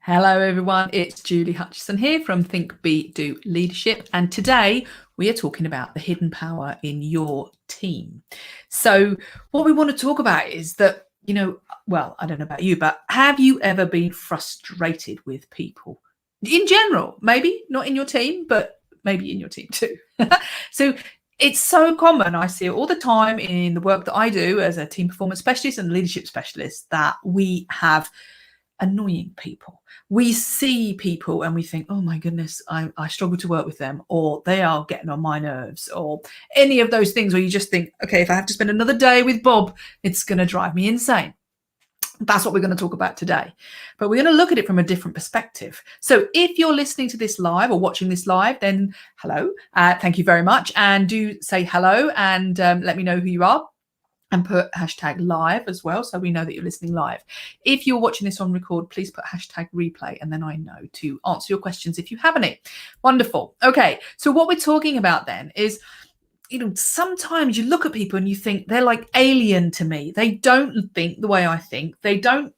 Hello everyone, it's Julie Hutchison here from Think, Be, Do Leadership, and today we are talking about the hidden power in your team. So what we want to talk about is that, well, I don't know about you, but have you ever been frustrated with people? In general, maybe not in your team, but maybe in your team too. So it's so common. I see it all the time in the work that I do as a team performance specialist and leadership specialist that we have annoying people. We see people and we think, oh my goodness, I struggle to work with them, or they are getting on my nerves, or any of those things where you just think, okay, if I have to spend another day with Bob, it's going to drive me insane. That's what we're going to talk about today. But we're going to look at it from a different perspective. So if you're listening to this live or watching this live, then hello, thank you very much. And do say hello and let me know who you are. And put hashtag live as well, so we know that you're listening live. If you're watching this on record, please put hashtag replay, and then I know to answer your questions if you have any. Wonderful. Okay, so what we're talking about then is, sometimes you look at people and you think they're like alien to me. They don't think the way I think. They don't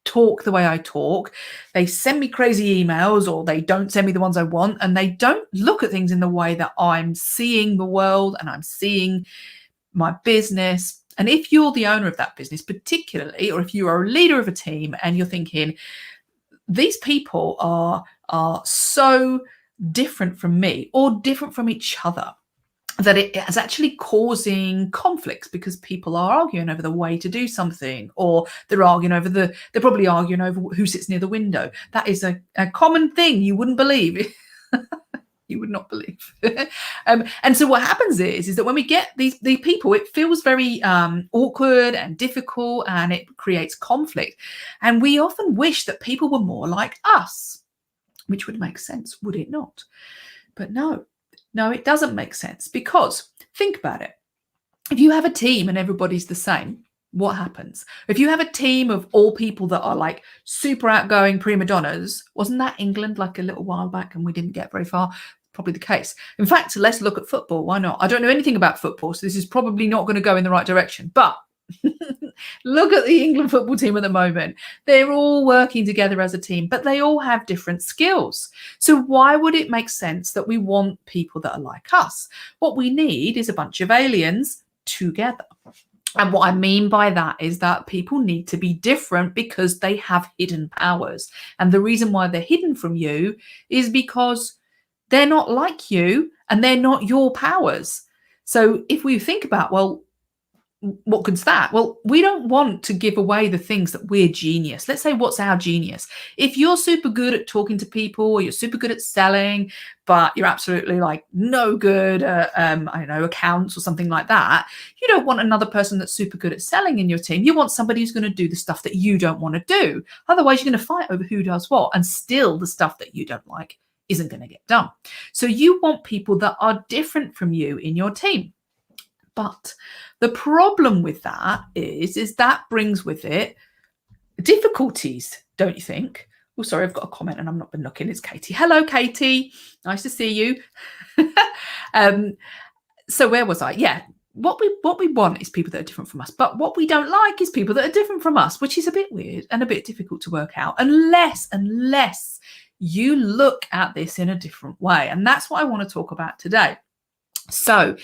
talk the way I talk. They send me crazy emails, or they don't send me the ones I want, and they don't look at things in the way that I'm seeing the world and I'm seeing my business. And if you're the owner of that business particularly, or if you are a leader of a team and you're thinking, these people are so different from me or different from each other, that it is actually causing conflicts because people are arguing over the way to do something, or they're probably arguing over who sits near the window. That is a common thing you wouldn't believe. You would not believe. And so what happens is that when we get these people, it feels very awkward and difficult, and it creates conflict. And we often wish that people were more like us, which would make sense, would it not? But no, it doesn't make sense, because think about it. If you have a team and everybody's the same, what happens? If you have a team of all people that are like super outgoing prima donnas, wasn't that England like a little while back and we didn't get very far? Probably the case. In fact, let's look at football. Why not? I don't know anything about football, so this is probably not going to go in the right direction. But look at the England football team at the moment. They're all working together as a team, but they all have different skills. So why would it make sense that we want people that are like us? What we need is a bunch of aliens together. And what I mean by that is that people need to be different because they have hidden powers. And the reason why they're hidden from you is because they're not like you and they're not your powers. So if we think about, well, what good's that? Well, we don't want to give away the things that we're genius. Let's say, what's our genius? If you're super good at talking to people, or you're super good at selling, but you're absolutely like no good at, accounts or something like that, you don't want another person that's super good at selling in your team. You want somebody who's going to do the stuff that you don't want to do. Otherwise, you're going to fight over who does what, and still the stuff that you don't like isn't going to get done. So you want people that are different from you in your team. But the problem with that is that brings with it difficulties, don't you think? Oh, sorry, I've got a comment and I've not been looking. It's Katie. Hello, Katie. Nice to see you. So where was I? Yeah. What we want is people that are different from us. But what we don't like is people that are different from us, which is a bit weird and a bit difficult to work out unless you look at this in a different way. And that's what I want to talk about today. So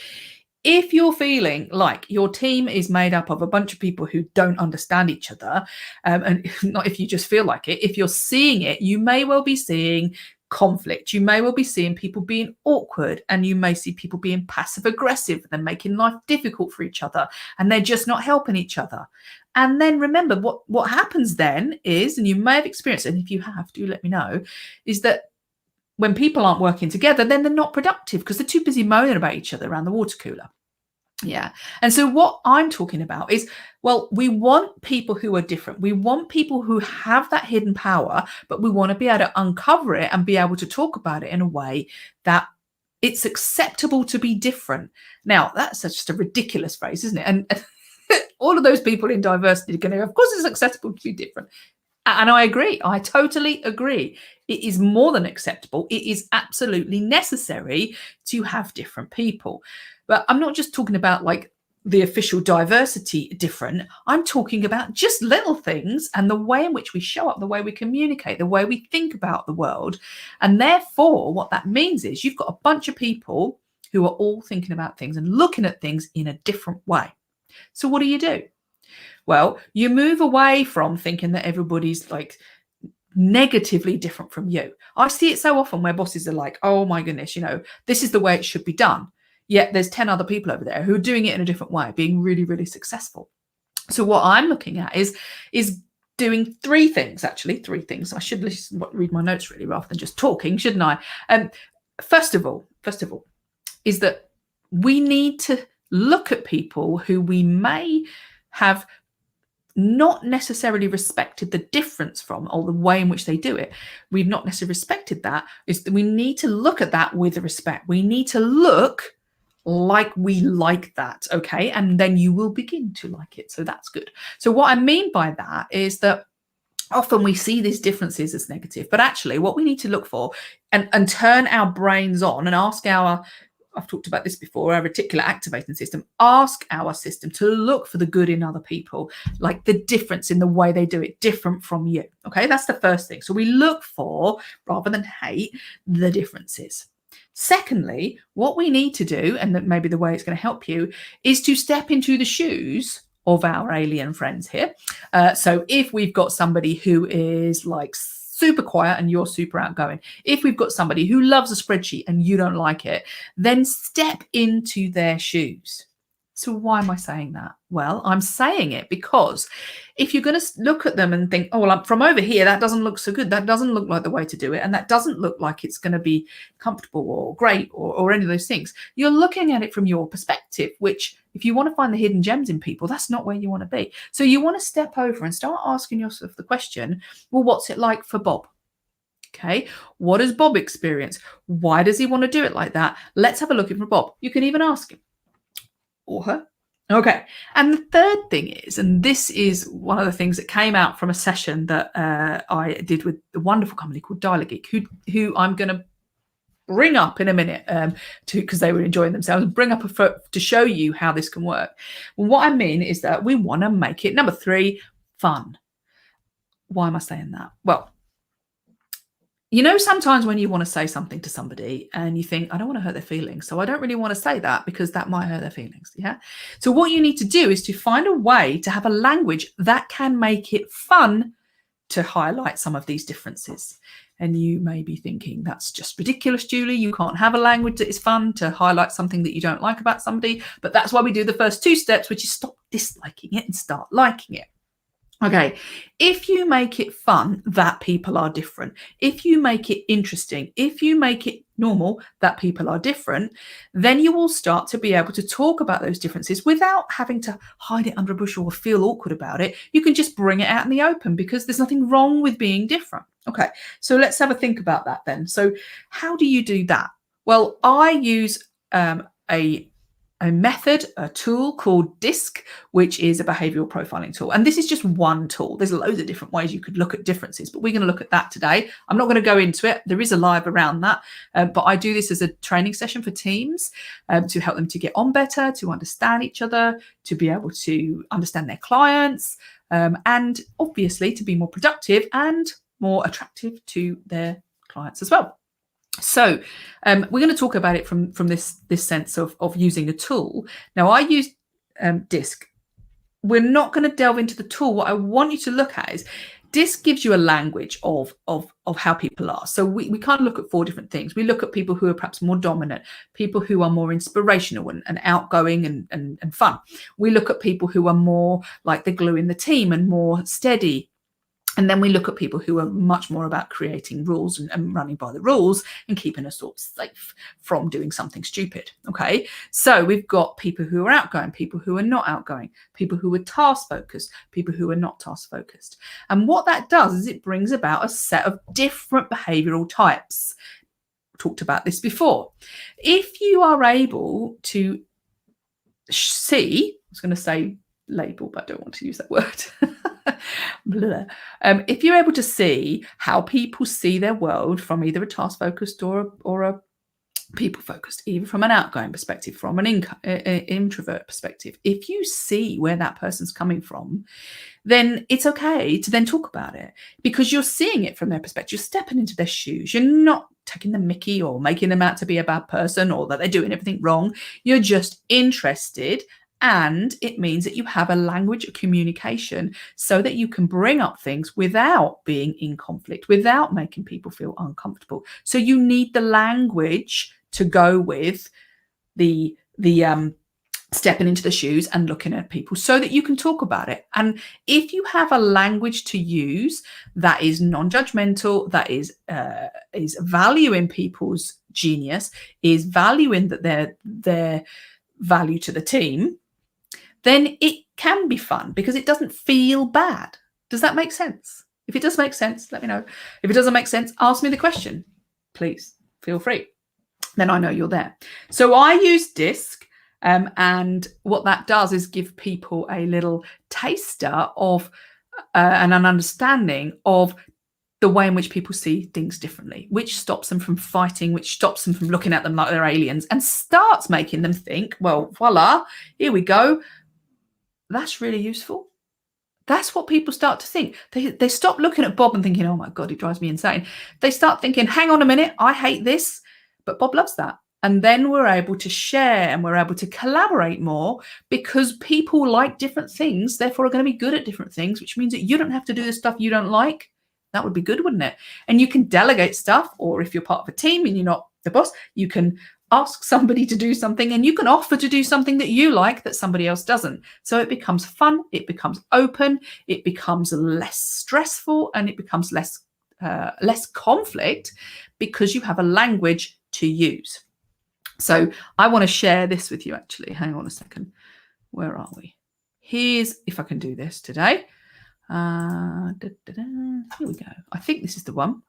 if you're feeling like your team is made up of a bunch of people who don't understand each other, and not if you just feel like it, if you're seeing it, you may well be seeing conflict. You may well be seeing people being awkward, and you may see people being passive aggressive and making life difficult for each other, and they're just not helping each other. And then remember what happens then is, and you may have experienced it, and if you have, do let me know, is that when people aren't working together, then they're not productive because they're too busy moaning about each other around the water cooler. Yeah. And so what I'm talking about is, well, we want people who are different. We want people who have that hidden power, but we want to be able to uncover it and be able to talk about it in a way that it's acceptable to be different. Now, that's just a ridiculous phrase, isn't it? And all of those people in diversity are going to, of course, it's acceptable to be different. And I agree. I totally agree. It is more than acceptable. It is absolutely necessary to have different people. But I'm not just talking about like the official diversity different. I'm talking about just little things and the way in which we show up, the way we communicate, the way we think about the world. And therefore, what that means is you've got a bunch of people who are all thinking about things and looking at things in a different way. So what do? Well, you move away from thinking that everybody's like negatively different from you. I see it so often where bosses are like, oh my goodness, this is the way it should be done. Yet there's 10 other people over there who are doing it in a different way, being really, really successful. So what I'm looking at is doing three things. I should read my notes really rather than just talking, shouldn't I? First of all, is that we need to look at people who we may have not necessarily respected the difference from, or the way in which they do it. We've not necessarily respected that. Is that we need to look at that with respect. We need to look like we like that, okay? And then you will begin to like it. So that's good. So what I mean by that is that often we see these differences as negative, but actually what we need to look for and turn our brains on and ask I've talked about this before, our reticular activating system, ask our system to look for the good in other people, like the difference in the way they do it, different from you. Okay, that's the first thing. So we look for, rather than hate, the differences. Secondly, what we need to do, and that maybe the way it's going to help you, is to step into the shoes of our alien friends here. So if we've got somebody who is like super quiet and you're super outgoing, if we've got somebody who loves a spreadsheet and you don't like it, then step into their shoes. So why am I saying that? Well, I'm saying it because if you're going to look at them and think, oh, well, from over here, that doesn't look so good. That doesn't look like the way to do it. And that doesn't look like it's going to be comfortable or great or any of those things. You're looking at it from your perspective, which if you want to find the hidden gems in people, that's not where you want to be. So you want to step over and start asking yourself the question, well, what's it like for Bob? Okay, what does Bob experience? Why does he want to do it like that? Let's have a look at Bob. You can even ask him or her. Okay, and the third thing is, and this is one of the things that came out from a session that I did with the wonderful company called Dialogue Geek, who I'm going to bring up in a minute because they were enjoying themselves, bring up to show you how this can work. Well, what I mean is that we want to make it, number 3, fun. Why am I saying that? Well, sometimes when you want to say something to somebody and you think, I don't want to hurt their feelings, so I don't really want to say that because that might hurt their feelings. Yeah. So what you need to do is to find a way to have a language that can make it fun to highlight some of these differences. And you may be thinking, that's just ridiculous, Julie. You can't have a language that is fun to highlight something that you don't like about somebody. But that's why we do the first 2 steps, which is stop disliking it and start liking it. Okay, if you make it fun that people are different, if you make it interesting, if you make it normal that people are different, then you will start to be able to talk about those differences without having to hide it under a bushel or feel awkward about it. You can just bring it out in the open because there's nothing wrong with being different. Okay, so let's have a think about that then. So how do you do that? Well, I use a method, a tool called DISC, which is a behavioral profiling tool. And this is just one tool. There's loads of different ways you could look at differences, but we're going to look at that today. I'm not going to go into it. There is a live around that, but I do this as a training session for teams to help them to get on better, to understand each other, to be able to understand their clients, and obviously to be more productive and more attractive to their clients as well. So we're going to talk about it from this sense of using a tool. Now, I use DISC. We're not going to delve into the tool. What I want you to look at is DISC gives you a language of how people are. So we kind of look at 4 different things. We look at people who are perhaps more dominant, people who are more inspirational and outgoing and fun. We look at people who are more like the glue in the team and more steady. And then we look at people who are much more about creating rules and running by the rules and keeping us all safe from doing something stupid. Okay, so we've got people who are outgoing, people who are not outgoing, people who are task focused, people who are not task focused. And what that does is it brings about a set of different behavioral types. Talked about this before. If you are able to see, I was going to say label, but I don't want to use that word. If you're able to see how people see their world from either a task focused or a people focused, either from an outgoing perspective, from an introvert perspective. If you see where that person's coming from, then it's okay to then talk about it, because you're seeing it from their perspective. You're stepping into their shoes. You're not taking the mickey or making them out to be a bad person or that they're doing everything wrong. You're just interested. And it means that you have a language of communication so that you can bring up things without being in conflict, without making people feel uncomfortable. So you need the language to go with the stepping into the shoes and looking at people so that you can talk about it. And if you have a language to use that is non-judgmental, that is valuing people's genius, is valuing that their value to the team, then it can be fun because it doesn't feel bad. Does that make sense? If it does make sense, let me know. If it doesn't make sense, ask me the question. Please feel free. Then I know you're there. So I use DISC, and what that does is give people a little taster of and an understanding of the way in which people see things differently, which stops them from fighting, which stops them from looking at them like they're aliens, and starts making them think, well, voila, here we go. That's really useful. That's what people start to think. They stop looking at Bob and thinking, oh my God, he drives me insane. They start thinking, hang on a minute, I hate this, but Bob loves that. And then we're able to share and we're able to collaborate more because people like different things, therefore are going to be good at different things, which means that you don't have to do the stuff you don't like. That would be good, wouldn't it? And you can delegate stuff, or if you're part of a team and you're not the boss, you can ask somebody to do something and you can offer to do something that you like that somebody else doesn't. So it becomes fun, it becomes open, it becomes less stressful, and it becomes less conflict because you have a language to use. So I want to share this with you, actually. Hang on a second. Where are we? Here's, if I can do this today. Here we go. I think this is the one.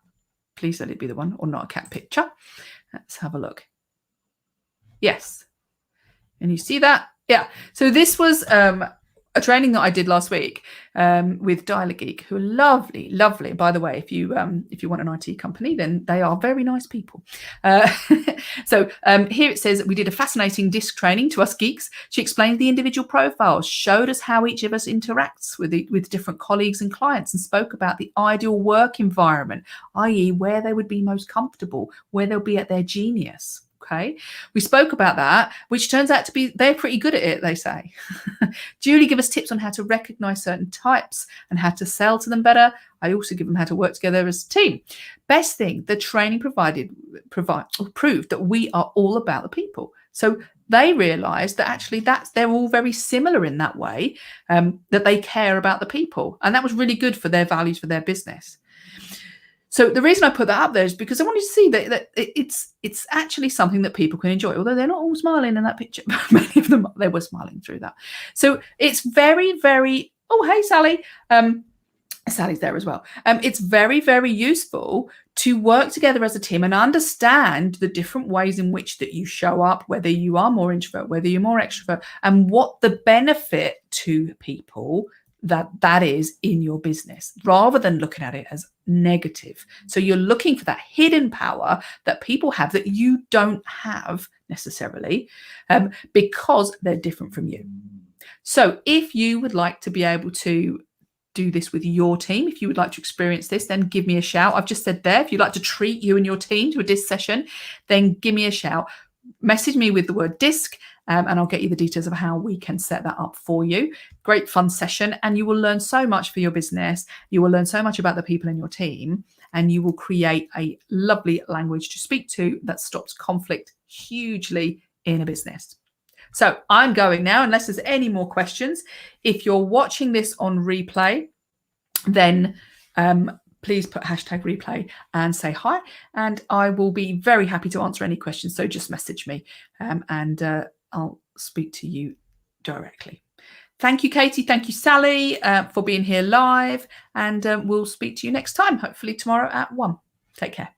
Please let it be the one, or not a cat picture. Let's have a look. Yes. And you see that? Yeah. So this was a training that I did last week with Dialer Geek, who are lovely, lovely. By the way, if you want an IT company, then they are very nice people. So here it says that we did a fascinating DISC training to us geeks. She explained the individual profiles, showed us how each of us interacts with different colleagues and clients, and spoke about the ideal work environment, i.e. where they would be most comfortable, where they'll be at their genius. Okay, we spoke about that, which turns out to be, they're pretty good at it, they say. Julie gave us tips on how to recognize certain types and how to sell to them better. I also give them how to work together as a team. Best thing, the training proved that we are all about the people. So they realized that actually they're all very similar in that way, that they care about the people. And that was really good for their values, for their business. So the reason I put that up there is because I wanted to see that it's actually something that people can enjoy, although they're not all smiling in that picture. Many of them, they were smiling through that. So it's very, very, oh, hey, Sally. Sally's there as well. It's very, very useful to work together as a team and understand the different ways in which that you show up, whether you are more introvert, whether you're more extrovert, and what the benefit to people that is in your business, rather than looking at it as negative. So you're looking for that hidden power that people have that you don't have necessarily, because they're different from you. So if you would like to be able to do this with your team, if you would like to experience this, then give me a shout. I've just said there, if you'd like to treat you and your team to a DISC session, then give me a shout. Message me with the word DISC, and I'll get you the details of how we can set that up for you. Great fun session, and you will learn so much for your business. You will learn so much about the people in your team, and you will create a lovely language to speak to that stops conflict hugely in a business. So I'm going now, unless there's any more questions. If you're watching this on replay, then please put hashtag replay and say hi, and I will be very happy to answer any questions. So just message me, and I'll speak to you directly. Thank you, Katie. Thank you, Sally, for being here live, and we'll speak to you next time, hopefully tomorrow at 1. Take care.